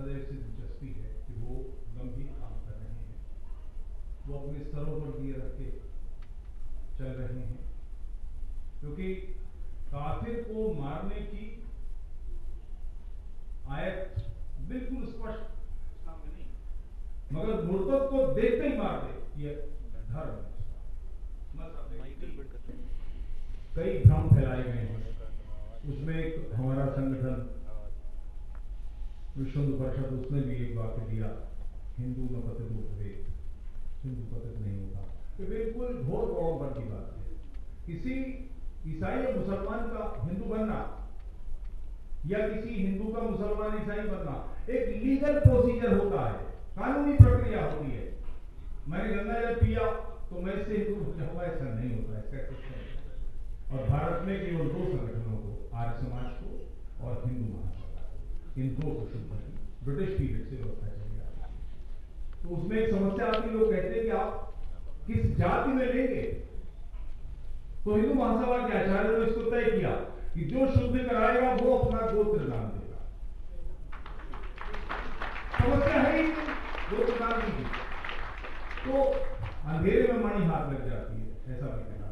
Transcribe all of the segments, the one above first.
सदैव से दिलचस्पी है कि वो गंभीर काम कर रहे हैं, वो अपने स्तरों पर दिए रख के चल रहे हैं, क्योंकि काफिर को मारने की आयत बिल्कुल स्पष्ट सामने नहीं, मगर मुर्तद को देखते ही मार दे, ये धर्म है। कई भ्रम फैलाए गए हैं, उसमें एक हमारा संगठन विश्व हिंदू परिषद, उसने भी एक वाक्य दिया, हिंदू न पतित भेद, हिंदू पतित नहीं होता। ये बिल्कुल घोर गौरव की बात है। किसी ईसाई या मुसलमान का हिंदू बनना या किसी हिंदू का मुसलमान ईसाई बनना एक लीगल प्रोसीजर होता है, कानूनी प्रक्रिया होती है। मैंने गंगा जल पिया तो मैं इससे हिंदू हो जाऊंगा, ऐसा नहीं होता, ऐसा कुछ नहीं। और भारत में केवल दो संगठनों को, आर्य समाज को और हिंदू महासभा, इन दो को शुद्ध ब्रिटिश पीरियड से व्यवस्था चली आ रही है। तो उसमें एक समस्या आती, लोग कहते हैं कि आप किस जाति में लेंगे, तो हिंदू महासभा के आचार्यों ने इसको तय किया कि जो शुद्ध कराएगा वो अपना गोत्र नाम देगा। समस्या है ही गोत्र नाम नहीं, तो अंधेरे में मणि हाथ लग जाती है, ऐसा मैं कहना।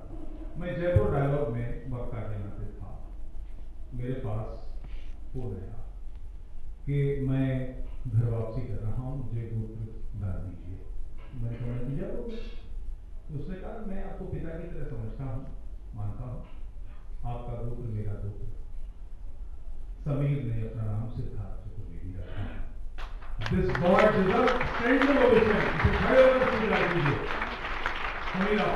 मैं जयपुर डायलॉग में वक्ता के नाते था, मेरे पास फोन आया कि मैं घर वापसी कर रहा हूं, मुझे गोत्र डाल दीजिए। मैंने कहा नतीजा तो उसने कहा मैं आपको पिता की तरह समझता हूं, मानता हूं, आपका गोत्र मेरा गोत्र। समीर ने अपना नाम सिद्धार्थ चतुर्वेदी रखा। This God deserve standing ovation, इसे खड़े होकर स्वीकार कीजिए। समीर आप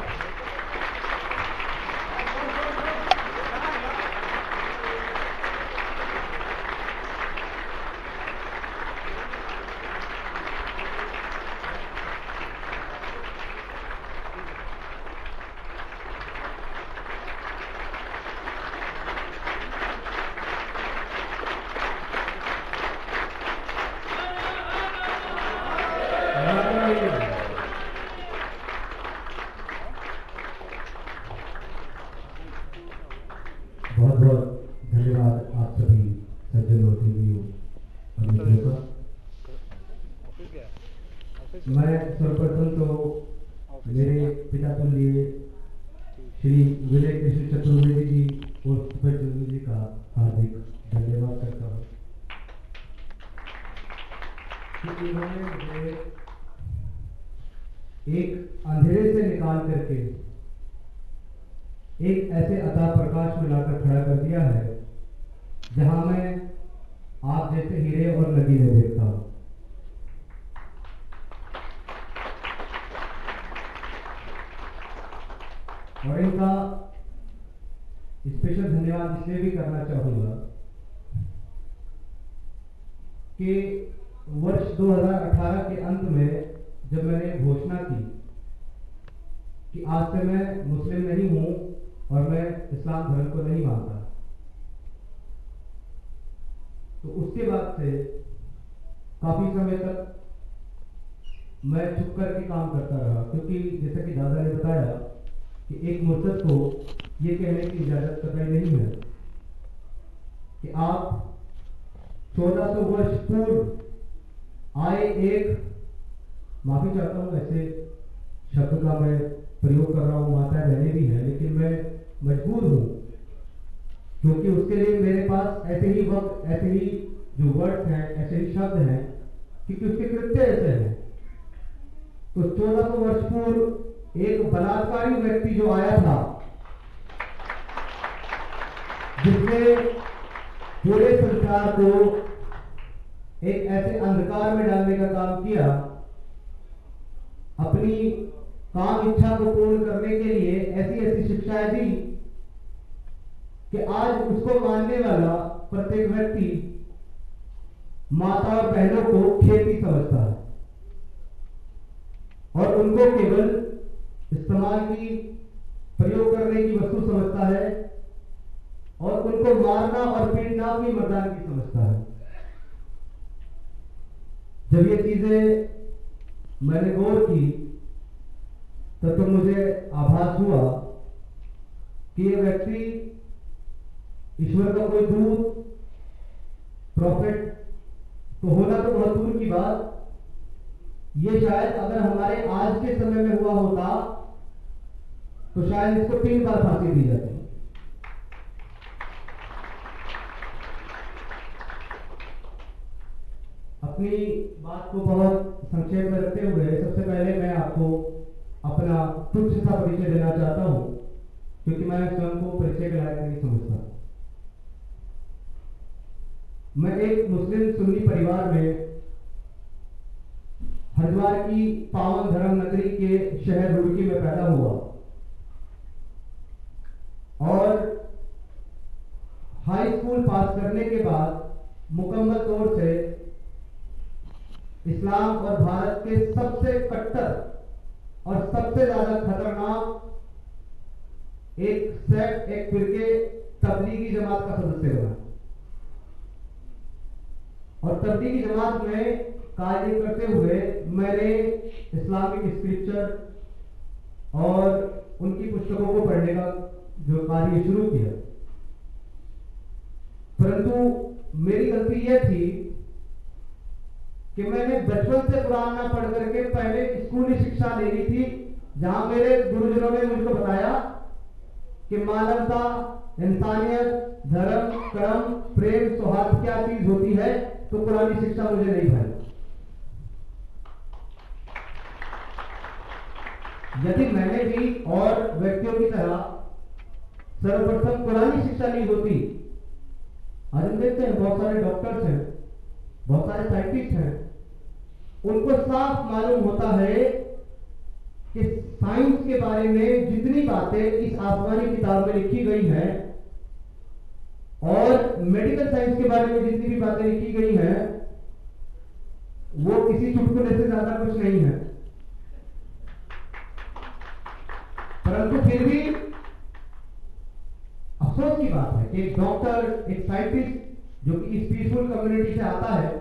बहुत बहुत धन्यवाद आप सभी सज्जनों देवियों और मित्रों का। मैं सर्वप्रथम तो मेरे पिता तुल्य श्री विजय कृष्ण चतुर्वेदी जी और सुपर चतुर्वेदी जी का हार्दिक धन्यवाद करता हूँ कि इन्होंने मुझे एक अंधेरे से निकाल करके एक ऐसे अता प्रकाश में लाकर खड़ा कर दिया है जहां मैं आप जैसे हीरे और नगीने देखता हूं। और इनका स्पेशल धन्यवाद इसलिए भी करना चाहूंगा कि वर्ष 2018 के अंत में जब मैंने घोषणा की कि आज से मैं मुस्लिम नहीं हूं और मैं इस्लाम धर्म को नहीं मानता, तो उसके बाद से काफी समय तक मैं छुप करके काम करता रहा, क्योंकि जैसा कि दादा ने बताया कि एक मुर्तद को ये कहने की इजाजत कतई नहीं है कि आप 1400 वर्ष पूर्व आए एक, माफी चाहता हूं ऐसे शब्द का मैं प्रयोग कर रहा हूं, माता बहने भी है, लेकिन मैं मजबूर हूं क्योंकि उसके लिए मेरे पास ऐसे ही वक्त, ऐसे ही जो वर्ड हैं, ऐसे ही शब्द हैं, क्योंकि उसके कृत्य ऐसे हैं। तो 1400 वर्ष पूर्व एक बलात्कारी व्यक्ति जो आया था, जिसने पूरे संसार को एक ऐसे अंधकार में डालने का काम किया, अपनी काम इच्छा को पूर्ण करने के लिए ऐसी ऐसी शिक्षाएं दी कि आज उसको मानने वाला प्रत्येक व्यक्ति माता और बहनों को खेती समझता है और उनको केवल इस्तेमाल की, प्रयोग करने की वस्तु समझता है और उनको मारना और पीटना भी मर्दान की समझता है। जब ये चीजें मैंने गौर की तब तो मुझे आभास हुआ कि ये व्यक्ति ईश्वर का कोई दूत, प्रॉफिट तो होना तो बहुत दूर की बात, ये शायद अगर हमारे आज के समय में हुआ होता तो शायद इसको 3 बार फांसी दी जाती। अपनी बात को बहुत संक्षेप में रखते हुए सबसे पहले मैं आपको अपना तुच्छ सा परिचय देना चाहता हूं, क्योंकि मैं स्वयं को परिचय के लायक नहीं समझता। मैं एक मुस्लिम सुन्नी परिवार में हरिद्वार की पावन धर्म नगरी के शहर रुड़की में पैदा हुआ और हाई स्कूल पास करने के बाद मुकम्मल तौर से इस्लाम और भारत के सबसे कट्टर और सबसे ज्यादा खतरनाक एक सेक्ट, एक फिरके तबलीगी जमात का सदस्य बना और तबलीगी जमात में कार्य करते हुए मैंने इस्लामिक स्क्रिप्चर और उनकी पुस्तकों को पढ़ने का जो कार्य शुरू किया। परंतु मेरी गलती यह थी कि मैंने बचपन से कुरान ना पढ़ करके पहले स्कूली शिक्षा ले ली थी, जहां मेरे गुरुजनों ने मुझको बताया कि मानवता, इंसानियत, धर्म, कर्म, प्रेम, सौहार्द क्या चीज होती है, तो कुरानी शिक्षा मुझे नहीं भाई। यदि मैंने भी और व्यक्तियों की तरह सर्वप्रथम कुरानी शिक्षा ली होती, आज हम देखते हैं बहुत सारे डॉक्टर्स हैं, बहुत सारे साइंटिस्ट हैं, उनको साफ मालूम होता है कि साइंस के बारे में जितनी बातें इस आसमानी किताब में लिखी गई हैं और मेडिकल साइंस के बारे में जितनी भी बातें लिखी गई हैं, वो किसी चुटकुले से ज्यादा कुछ नहीं है। परंतु फिर भी अफसोस की बात है कि एक डॉक्टर, एक साइंटिस्ट जो कि इस पीसफुल कम्युनिटी से आता है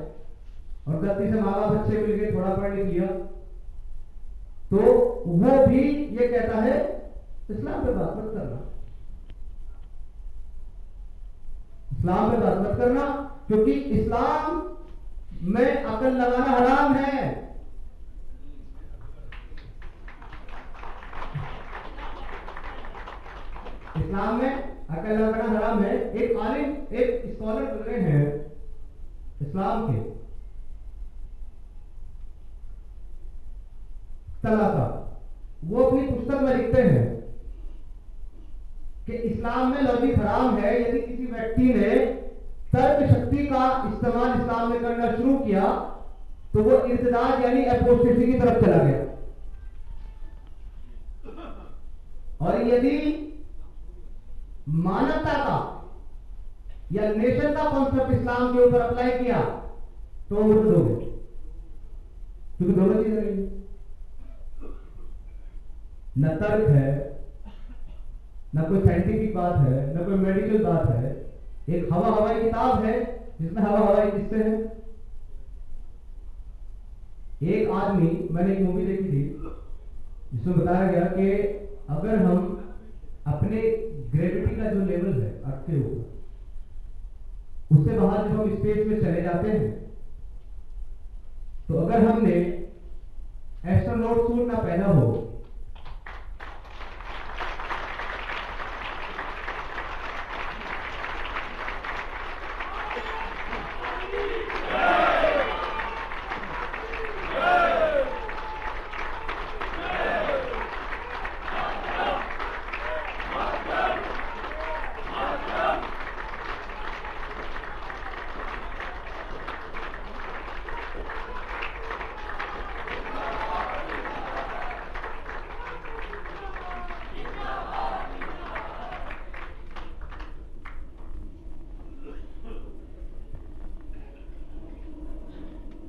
और गलती से माँ बाप अच्छे मिल गए, थोड़ा पढ़ लिख लिया, तो वो भी ये कहता है इस्लाम पे बात मत करना, इस्लाम पे बात मत करना, क्योंकि इस्लाम में अकल लगाना हराम है। इस्लाम में अकल लगाना हराम है। एक आलिम, एक स्कॉलर गुजरे हैं इस्लाम के, तलाका, वो अपनी पुस्तक में लिखते हैं कि इस्लाम में लॉजिक हराम है। यदि किसी व्यक्ति ने तर्क शक्ति का इस्तेमाल इस्लाम में करना शुरू किया तो वो इर्तिदाद यानी एपोस्टेसी की तरफ चला गया, और यदि मानवता का या नेशन का कॉन्सेप्ट इस्लाम के ऊपर अप्लाई किया तो वो मुर्तद हो गए, क्योंकि दोनों चीजें नहीं है, न तर्क है, न कोई साइंटिफिक बात है, न कोई मेडिकल बात है। एक हवा हवाई किताब है जिसमें हवा हवाई किस्से हैं। एक आदमी, मैंने एक मूवी देखी थी जिसमें बताया गया कि अगर हम अपने ग्रेविटी का जो लेवल है अर्थ के ऊपर, उससे बाहर जब हम स्पेस में चले जाते हैं, तो अगर हमने एस्ट्रोनॉट सूट ना पहना हो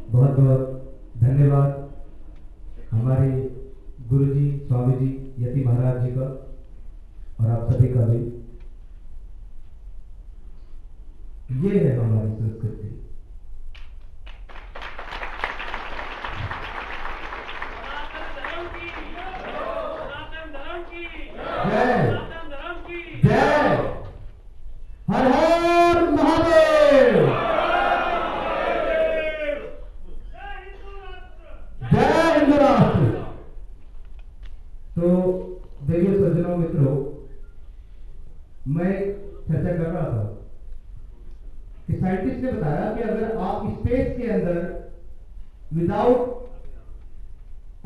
बहुत बहुत धन्यवाद हमारे गुरुजी, स्वामी जी, यति महाराज जी का और आप सभी का भी। ये है हमारी संस्कृति। जय जय, हर हर महादेव। डिस्कशन कर रहा था कि साइंटिस्ट ने बताया कि अगर आप स्पेस के अंदर विदाउट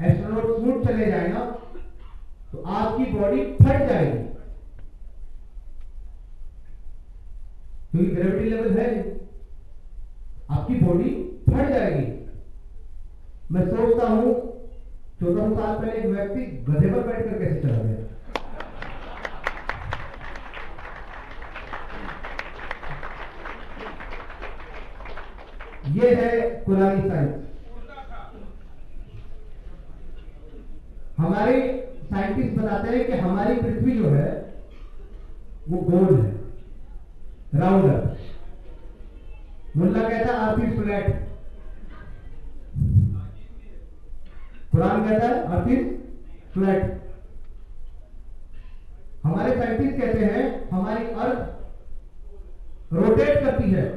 एस्ट्रोनॉट सूट चले जाए ना तो आपकी बॉडी फट जाएगी, क्योंकि ग्रेविटी लेवल है, आपकी बॉडी फट जाएगी। मैं सोचता हूं 14 साल पहले एक व्यक्ति गधे पर बैठकर कैसे चला गया। ये है कुरानी साइंस। हमारे साइंटिस्ट बताते हैं कि हमारी पृथ्वी जो है वो गोल है, राउंड है। मुल्ला कहता है अर्थ इज फ्लैट, कुरान कहता है अर्थ इज फ्लैट। हमारे साइंटिस्ट कहते हैं हमारी अर्थ रोटेट करती है।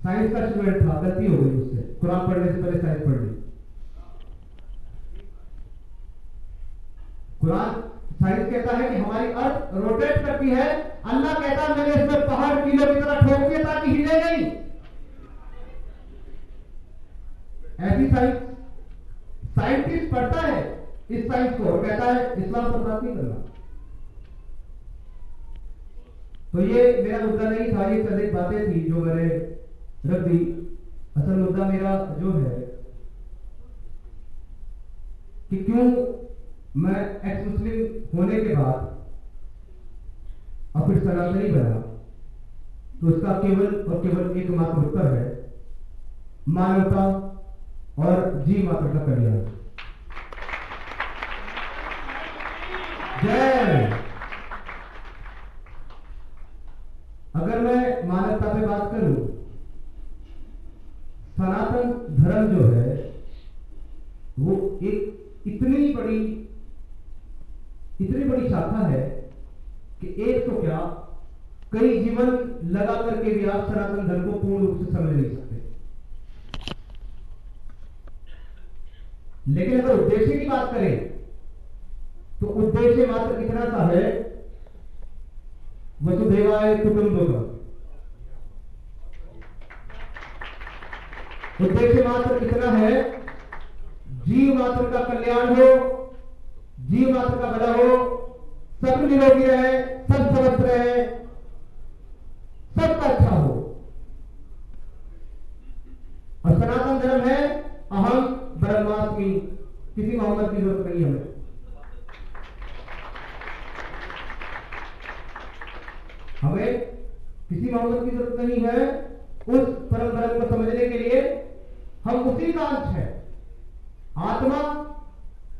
साइंस का स्टूडेंट था, गलती हो गई उससे, कुरान पढ़ने से पहले साइंस पढ़ ली। कुरान साइंस कहता है कि हमारी अर्थ रोटेट करती है। अल्लाह कहता है मैंने इसमें पहाड़ किलो की तरह ठोक दिया ताकि हिले नहीं। ऐसी साइंस साइंटिस्ट पढ़ता है इस साइंस को और कहता है इस्लाम पर बात नहीं करना। तो ये मेरा मुद्दा नहीं था, ये चंद एक बातें थी जो मैंने रख दी। असल मुद्दा मेरा जो है कि क्यों मैं एक्स मुस्लिम होने के बाद और फिर सनातनी बना, तो इसका केवल और केवल एकमात्र उत्तर है मानवता और जी मात्र का कल्याण। जय। अगर मैं मानवता पे बात करूं, सनातन धर्म जो है वो एक इतनी बड़ी शाखा है कि एक तो क्या कई जीवन लगा करके भी आप सनातन धर्म को पूर्ण रूप से समझ नहीं सकते। लेकिन अगर उद्देश्य की बात करें तो उद्देश्य मात्र कितना सा है, वसुधैवाय कुटुंबकम। उद्देश्य मात्र कितना है, जीव मात्र का कल्याण हो, जीव मात्र का भला हो, सब निरोगी रहे, सब स्वस्थ रहे, सबका अच्छा हो। और सनातन धर्म है अहम ब्रह्मास्मि, किसी मोहम्मद की जरूरत नहीं हमें। हमें किसी मोहम्मद की जरूरत नहीं है। उस परम ब्रह्म को समझने के लिए हम उसी का अंश है, आत्मा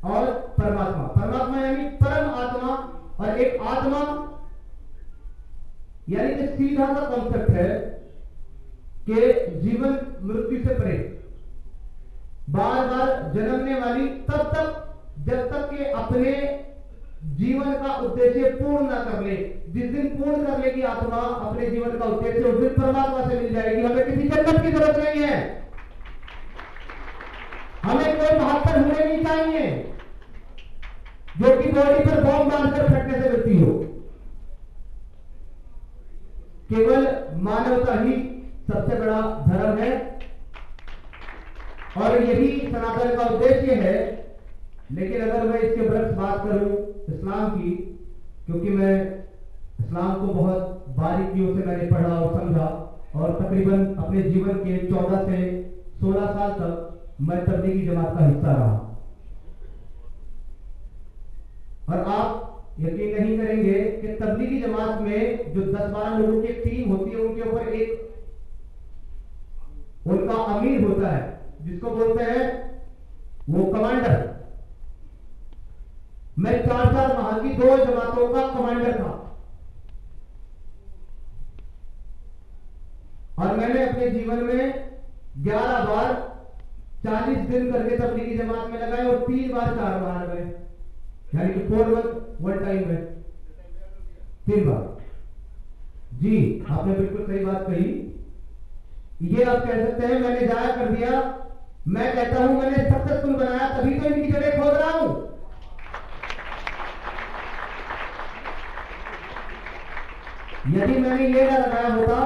और परमात्मा। परमात्मा यानी परम आत्मा और एक आत्मा यानी कि सीधा सा कॉन्सेप्ट है कि जीवन मृत्यु से परे, बार बार जन्मने वाली तब तक जब तक के अपने जीवन का उद्देश्य पूर्ण ना कर ले। जिस दिन पूर्ण कर लेगी आत्मा अपने जीवन का उद्देश्य, उस दिन परमात्मा से मिल जाएगी। हमें किसी जन्नत की जरूरत नहीं है, हमें कोई 72 होने नहीं चाहिए जो कि बॉडी पर बॉम्ब मारकर फटने से मिलती हो। केवल मानवता ही सबसे बड़ा धर्म है और यही सनातन का उद्देश्य है। लेकिन अगर मैं इसके बरक्स बात करूं इस्लाम की, क्योंकि मैं इस्लाम को बहुत बारीकियों से मैंने पढ़ा और समझा और तकरीबन अपने जीवन के 14 से 16 साल तक मैं तबलीगी जमात का हिस्सा रहा। और आप यकीन नहीं करेंगे कि तबलीगी जमात में जो 10-12 लोगों की टीम होती है, उनके ऊपर एक उनका अमीर होता है जिसको बोलते हैं वो कमांडर। मैं 4 साल वहां की 2 जमातों का कमांडर था और मैंने अपने जीवन में 11 बार 40 दिन करके तबलीगी जमात में लगाए और 3 बार 4 बार में, यानी कि 4 मंथ 1 टाइम में 3 बार। जी आपने बिल्कुल सही बात कही। ये आप कह सकते हैं मैंने जाया कर दिया। मैं कहता हूं मैंने सक्सेसफुल बनाया, तभी तो इनकी जड़ें खोद रहा हूं। यदि मैंने ये ना लगाया होता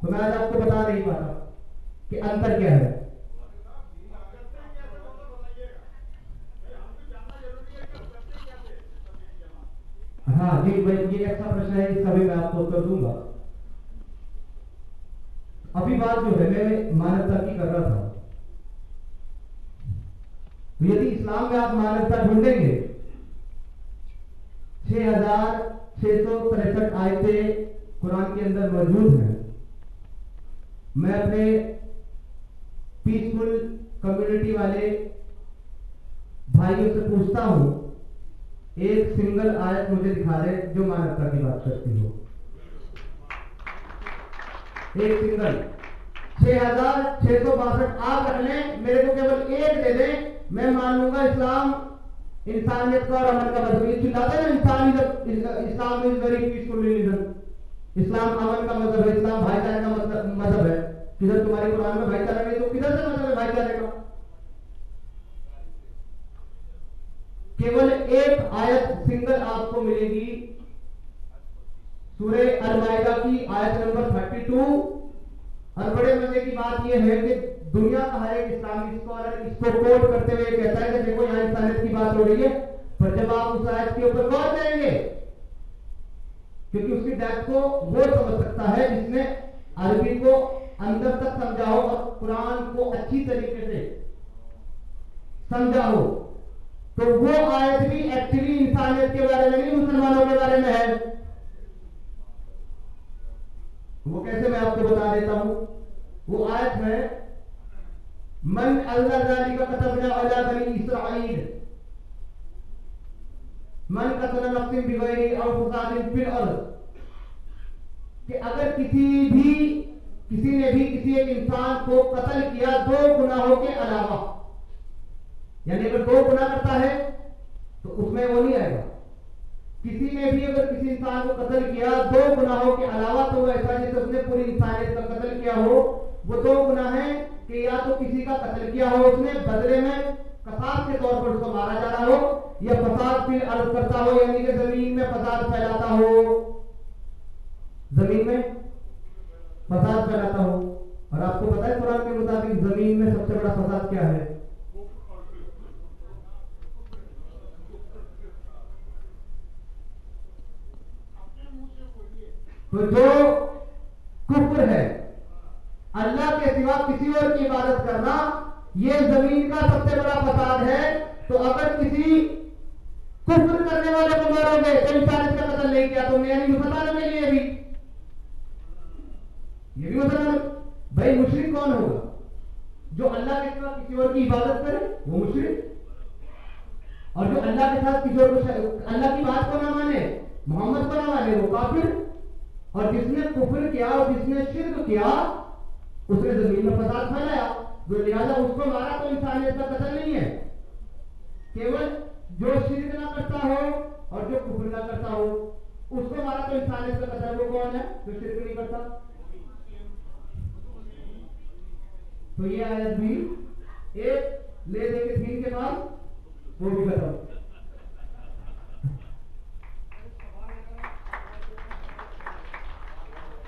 तो मैं आज आपको बता नहीं पाता कि अंतर क्या है। हाँ जी, मैं ये अच्छा प्रश्न है, इसका भी मैं आपको उत्तर दूंगा। अभी बात जो है मैं मानवता की कर रहा था, तो यदि इस्लाम में आप मानवता ढूंढेंगे 6663 आयतें कुरान के अंदर मौजूद हैं। मैं अपने पीसफुल कम्युनिटी वाले भाइयों से पूछता हूं, एक सिंगल आयत मुझे दिखा दे जो मानवता की बात करती हो। एक सिंगल 6662 आप रख लें, मेरे को केवल एक दे दें, मैं मान लूंगा इस्लाम इंसानियत का और अमन का मजहब। ये चिल्लाते हैं ना, Islam is very peaceful religion. इस्लाम अमन का मजहब है, इस्लाम भाईचारे का मजहब है। किधर तुम्हारे कुरान में भाईचारा नहीं, तो किधर से मतलब है भाईचारे का? केवल एक आयत सिंगल आपको मिलेगी, सूरे अल-माइदा की आयत नंबर 32। और बड़े मजे की बात यह है कि दुनिया का हर एक इस्लामिक स्कॉलर इसको कोट करते हुए कहता है कि देखो यहां इंसानियत की बात हो रही है, पर जब आप उस आयत के ऊपर गौर करेंगे, क्योंकि उसकी डेप्थ को वो समझ सकता है जिसने अरबी को अंदर तक समझा हो और कुरान को अच्छी तरीके से समझा हो, तो वो आयत भी एक्चुअली इंसानियत के बारे में नहीं, मुसलमानों के बारे में है। वो कैसे, मैं आपको बता देता हूं। वो आयत है, मन अल्लाह ज़ालिका कतबना अला बनी इस्राईल मन कतला नफ्सिन बिगैरि औ फसादिन फिल अर्द, कि अगर किसी ने भी किसी एक इंसान को कत्ल किया 2 गुनाहों के अलावा, यानी अगर 2 गुनाह करता है तो उसमें वो नहीं आएगा। किसी ने भी अगर किसी इंसान को कत्ल किया 2 गुनाहों के अलावा, तो वो ऐसा जैसे उसने पूरी इंसानियत का कत्ल किया हो। वो 2 गुनाह हैं कि या तो किसी का कत्ल किया हो उसने, बदले में कसास के तौर पर उसको मारा जा रहा हो, या फसाद फिल अर्ज करता हो, यानी कि जमीन में फसाद फैलाता हो, जमीन में फसाद फैलाता हो। और आपको पता है कुरान के मुताबिक जमीन में सबसे बड़ा फसाद क्या है? तो जो कुफ्र है, अल्लाह के सिवा किसी और की इबादत करना, ये जमीन का सबसे बड़ा फसाद है। तो अगर किसी कुफ्र करने वाले को मारोगे तो इंसानियत का कत्ल नहीं किया तुमने, यानी मुसलमानों के लिए भी, ये भी मुसलमान। भाई मुशरिक कौन होगा? जो अल्लाह के सिवा किसी और की इबादत करे वो मुशरिक, और जो अल्लाह के साथ किसी और को, अल्लाह की बात को ना माने, मोहम्मद को ना माने, वो काफिर। और जिसने कुफ्र किया और जिसने शिर्क किया उसने जमीन में फसाद फैलाया, जो लिहाजा उसको मारा तो इंसानियत का कत्ल नहीं है। केवल जो शिर्क ना करता हो और जो कुफ्र ना करता हो उसको मारा तो इंसानियत का कत्ल। वो कौन है? जो शिर्क नहीं करता। तो ये आयत भी एक ले दे के 3 के बाद वो भी खत्म।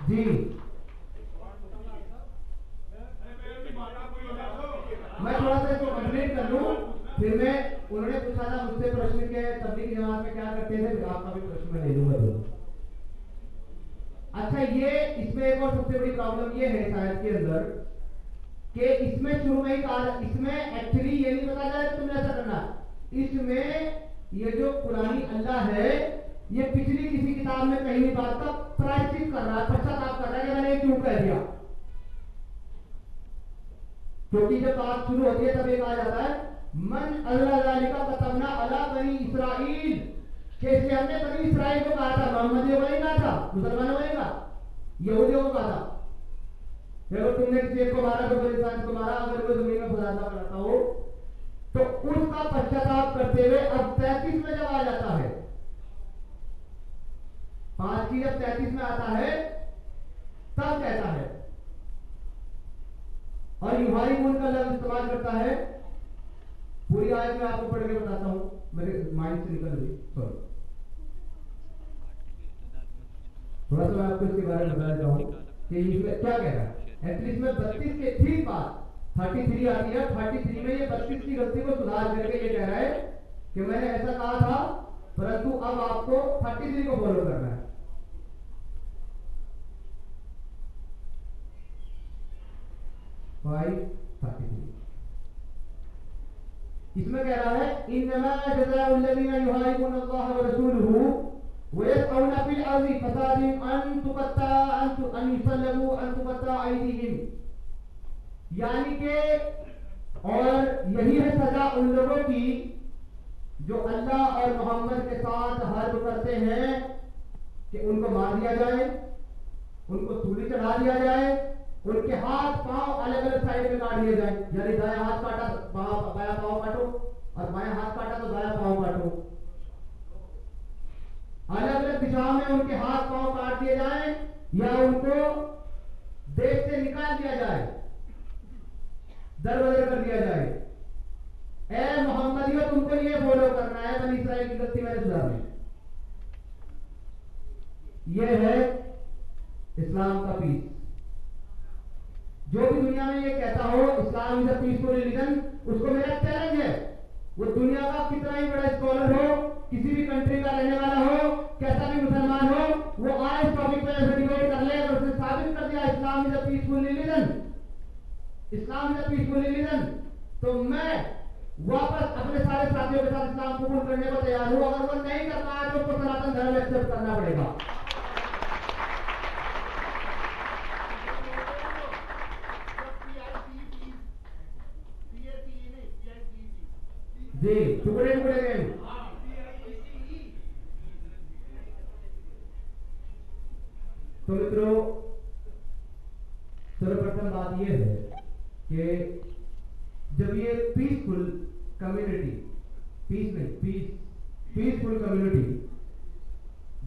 जी मैं थोड़ा सा इसको कंप्लीट कर लूं, फिर मैं, उन्होंने पूछा था मुझसे प्रश्न के तबलीग जमात में क्या करते थे, फिर आपका भी प्रश्न मैं ले लूंगा। अच्छा, ये इसमें एक और सबसे बड़ी प्रॉब्लम ये है शायद के अंदर कि इसमें शुरू में ही कहा, इसमें एक्चुअली ये नहीं बताया जाए तुमने ऐसा करना। इसमें ये जो पुरानी अल्लाह है, ये पिछली किसी किताब में कहीं भी बात का प्रायश्चित कर रहा है, पश्चाताप कर रहा है कि मैंने क्यों कह दिया। क्योंकि जब बात शुरू होती है तब ये कहा जाता है मन अल्लाह ज़ालिका कतबना अला बनी इस्राईल, कैसे हमने बनी इस्राईल को कहा था, मोहम्मद को नहीं कहा था, मुसलमानों को नहीं कहा, यहूदियों को कहा था। अगर तुमने किसी को मारा तो बड़े इंसान को मारा, अगर वो जमीन में फसादा फैलाता हो तो उसका पश्चाताप करते हुए अब 33 में जब आ जाता है, 5 की जब 33 में आता है तब कहता है, और युहारिबून का लफ्ज इस्तेमाल करता है। पूरी आयत में आपको पढ़ के बताता हूं, मेरे माइंड से निकल गई, सॉरी। थोड़ा सा मैं आपको इसके बारे में बता देता हूँ कि इसमें क्या कह रहा है। एक्चुअली इसमें 32 के ठीक बाद 33 आती है। 33 में ये 32 की गलती को सुधार करके ये कह रहा है कि मैंने ऐसा कहा था, परंतु अब आपको 33 को फॉलो करना है। 5:33 इसमें कह रहा है इन्नमा जज़ाउल लज़ीना युहारिबूना अल्लाह व रसूलहु व यसअउना फिल अर्ज़ि फसादिन अन युसल्लबू अन तुक़त्ता अयदीहिम, यानी कि और यही है सजा उन लोगों की जो अल्लाह और मोहम्मद के साथ हर्ब करते हैं कि उनको मार दिया जाए, उनको सूली चढ़ा दिया जाए, उनके हाथ पांव अलग अलग साइड में काट दिए जाए, यानी दायां हाथ काटा बायां पांव काटो और बायां हाथ काटा तो दायां पांव काटो, अलग अलग दिशाओं में उनके हाथ पांव काट दिए जाए या उनको देश से निकाल दिया जाए, दर बदर कर दिया जाए। ए मोहम्मदियों, तुमको ये फॉलो करना है, बनी इस्राइल की गलती मैंने सुधारनी। ये है इस्लाम का पीस। जो भी दुनिया में ये कहता हो इस्लाम इज अ पीसफुल रिलीजन, उसको मेरा चैलेंज है, वो दुनिया का कितना ही बड़ा स्कॉलर हो, किसी भी कंट्री का रहने वाला हो, कैसा भी मुसलमान हो, वो आए इस टॉपिक पे ऐसे डिबेट कर ले और उसने साबित कर दिया Islam is a peaceful religion, Islam is a peaceful religion, तो मैं वापस अपने सारे साथियों के साथ इस्लाम कबूल करने को तैयार हूं। अगर वो नहीं कर पाया तो उसको सनातन धर्म एक्सेप्ट करना पड़ेगा। जी, टुकड़े टुकड़े गए। तो मित्रों, सर्वप्रथम बात यह है कि जब ये पीसफुल कम्युनिटी, पीस नहीं पीसफुल कम्युनिटी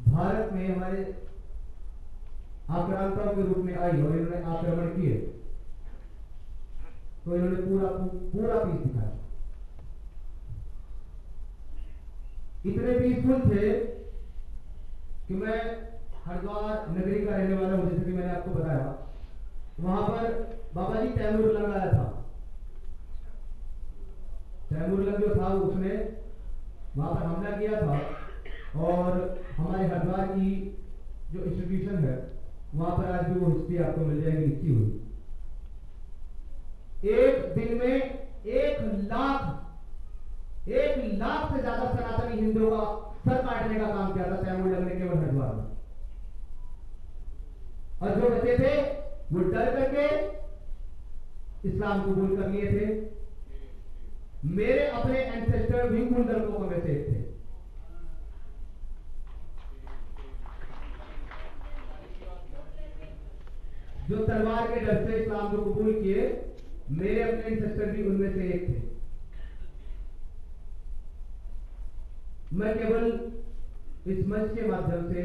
भारत में हमारे आक्रांताओं के रूप में आई और इन्होंने आक्रमण किए, तो इन्होंने पूरा पीस दिखाया। इतने पीसफुल थे कि मैं हरिद्वार नगरी का रहने वाला हूं, जैसे कि मैंने आपको बताया, वहां पर बाबा जी तैमूर लंग आया था। तैमूर लंग जो था उसने वहां पर हमला किया था और हमारे हरिद्वार की जो इंस्टीट्यूशन है वहां पर आज भी वो हिस्ट्री आपको मिल जाएगी लिखी हुई। एक दिन में 1 लाख से ज्यादा सनातनी हिंदुओं का सर काटने का काम किया था तैमूर लंग ने केवल हरिद्वार में, और जो बचे थे वो डर करके इस्लाम कबूल कर लिए थे। मेरे अपने एंसेस्टर भी उन लोगों में से थे। जो तलवार के डर से इस्लाम को कबूल किए, मेरे अपने एंसेस्टर भी उनमें से एक थे। मैं केवल इस मंच के माध्यम से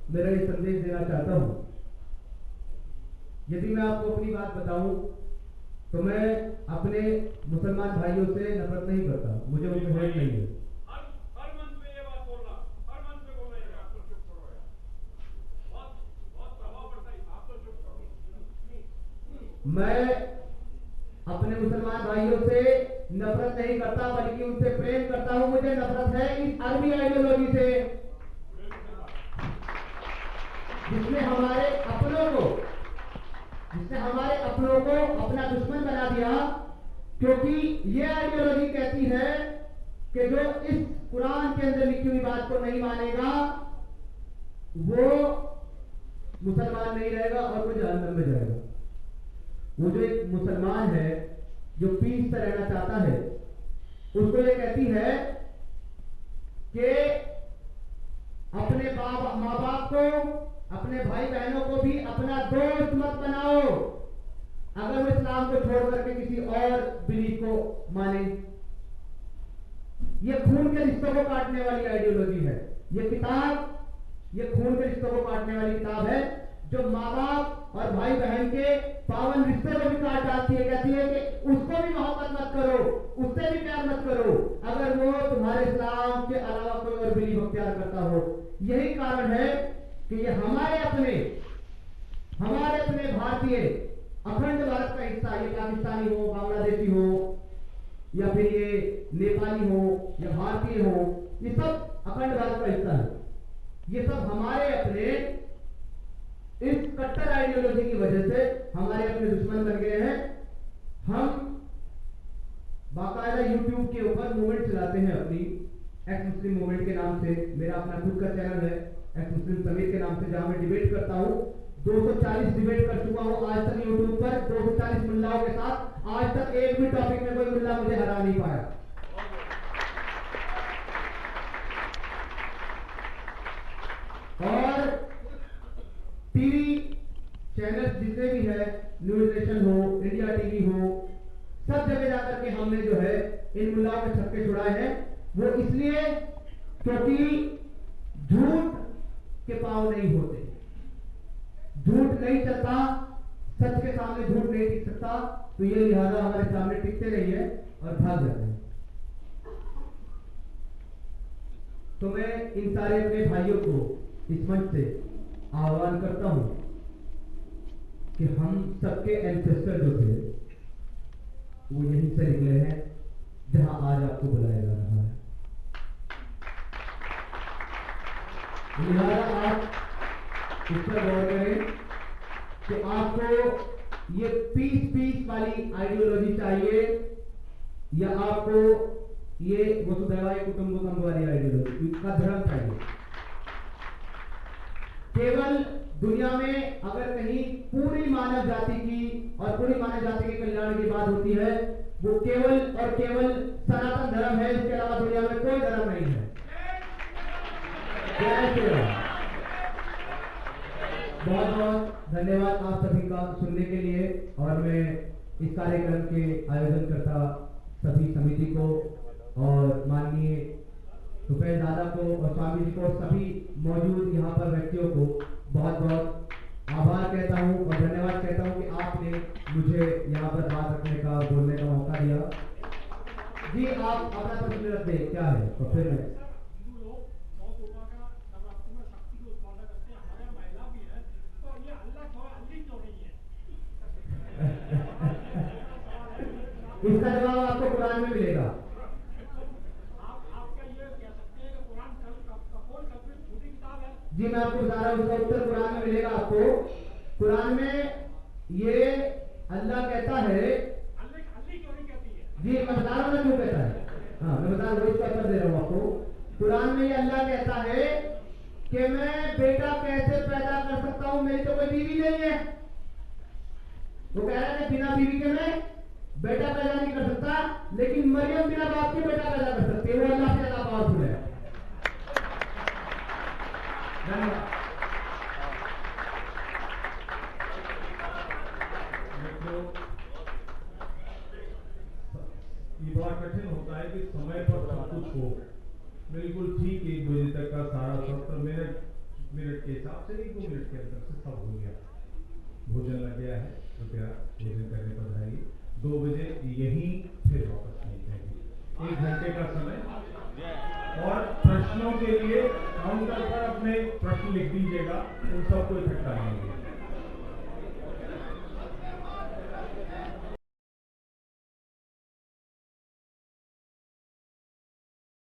मेरा ये संदेश देना चाहता हूं, यदि मैं आपको अपनी बात बताऊं तो मैं अपने मुसलमान भाइयों से नफरत नहीं करता, मुझे उनसे हेट नहीं है। हर मंच पे ये बात बोलना, हर मंच पे बोलना, ये आप तो चुप करो यार, बहुत प्रभाव पड़ता है, आप तो चुप करो। मैं अपने मुसलमान भाइयों से नफरत नहीं करता, बल्कि उनसे प्रेम करता हूं। मुझे नफरत है इस अरबी आइडियोलॉजी से, जिसने हमारे अपनों को अपना दुश्मन बना दिया, क्योंकि ये आइडियोलॉजी कहती है कि जो इस कुरान के अंदर लिखी हुई बात को नहीं मानेगा वो मुसलमान नहीं रहेगा और वो जहन्नम में जाएगा। वो जो एक मुसलमान है जो पीस से रहना चाहता है, उसको ये कहती है कि अपने माँ बाप को, अपने भाई बहनों को भी अपना दोस्त मत बनाओ अगर वो इस्लाम को छोड़ करके किसी और बिलीफ को माने। ये खून के रिश्तों को काटने वाली आइडियोलॉजी है। ये खून के रिश्तों को काटने वाली किताब है, जो माँ बाप और भाई बहन के पावन रिश्ते को भी काट डालती है। कहती है कि उसको भी मोहब्बत मत करो, उससे भी प्यार मत करो अगर वो तुम्हारे इस्लाम के अलावा कोई और बिलीफ अख्तियार करता हो। यही कारण है कि ये हमारे अपने भारतीय अखंड भारत का हिस्सा, ये पाकिस्तानी हो, बांग्लादेशी हो, या फिर ये नेपाली हो या भारतीय हो, ये सब अखंड भारत का हिस्सा है। ये सब हमारे अपने इस कट्टर आइडियोलॉजी की वजह से हमारे अपने दुश्मन बन गए हैं। हम बाकायदा YouTube के ऊपर मूवमेंट चलाते हैं अपनी, एक्स मुस्लिम मूवमेंट के नाम से। मेरा अपना खुद का चैनल है एक्स मुस्लिम समीर के नाम से, जहां मैं डिबेट करता हूं। 240 डिबेट कर चुका हूं आज तक YouTube पर 240 मुल्लाओं के साथ। आज तक एक भी टॉपिक में कोई मुल्ला मुझे हरा नहीं पाया। और टीवी चैनल जितने भी है, न्यूज नेशन हो, इंडिया टीवी हो, सब जगह जाकर के हमने जो है इन मुल्लाओं के छक्के छुड़ाए हैं। वो इसलिए क्योंकि झूठ के पांव नहीं होते, झूठ नहीं चलता, सच के सामने झूठ नहीं टिक सकता। तो ये लिहाजा हमारे सामने टिकते नहीं है और भाग जाते हैं। तो मैं इन सारे अपने भाइयों को इस मंच से आह्वान करता हूं कि हम सबके एंसेस्टर जो थे वो यहीं से निकले हैं जहां आज आपको बुलाया जा रहा है। लिहाजा आप इस पर गौर करें कि आपको ये पीस वाली आइडियोलॉजी चाहिए या आपको ये वसुधैवाय कुटुंबकम वाली आइडियोलॉजी का धर्म चाहिए। केवल दुनिया में अगर कहीं पूरी मानव जाति की और पूरी मानव जाति के कल्याण की बात होती है, वो केवल और केवल सनातन धर्म है। इसके अलावा दुनिया में कोई धर्म नहीं है। बहुत बहुत धन्यवाद आप सभी का सुनने के लिए। और मैं इस कार्यक्रम के आयोजन करता सभी समिति को और माननीय रुपेश दादा को और स्वामी जी को और सभी मौजूद यहाँ पर व्यक्तियों को बहुत बहुत आभार कहता हूँ और धन्यवाद कहता हूँ कि आपने मुझे यहाँ पर बात रखने का, बोलने का मौका दिया। जी आप अपना प्रश्न रख दें, क्या है? तो फिर मैं इसका जवाब आपको कुरान में मिलेगा। जी मैं आपको बता रहा हूं, इसका उत्तर कुरान में मिलेगा आपको। कुरान में ये अल्लाह कहता है, जी मैं बता रहा हूं ना क्यों कहता है। हाँ मैं बता रहा हूँ, इसका उत्तर दे रहा हूं आपको। कुरान में ये अल्लाह कहता है कि मैं बेटा कैसे पैदा कर सकता हूं, मेरी तो कोई बीवी नहीं है। वो कह रहा है बिना बीवी के मैं बेटा पैदा नहीं कर सकता, लेकिन मरियम बिना बाप के बेटा पैदा कर सकती है। वो अल्लाह से ज्यादा पावरफुल है। धन्यवाद। ये बड़ा कठिन होता है कि समय पर सब कुछ हो। बिल्कुल ठीक 1 बजे तक का सारा सत्र मिनट के हिसाब से 1-2 मिनट के अंदर से सब हो गया। भोजन लग गया है, कृपया भोजन करने पर जाइए। 2 बजे यहीं फिर वापस नहीं जाएंगे। 1 घंटे का समय और प्रश्नों के लिए काउंटर पर अपने प्रश्न लिख दीजिएगा, उन सबको इकट्ठा नहीं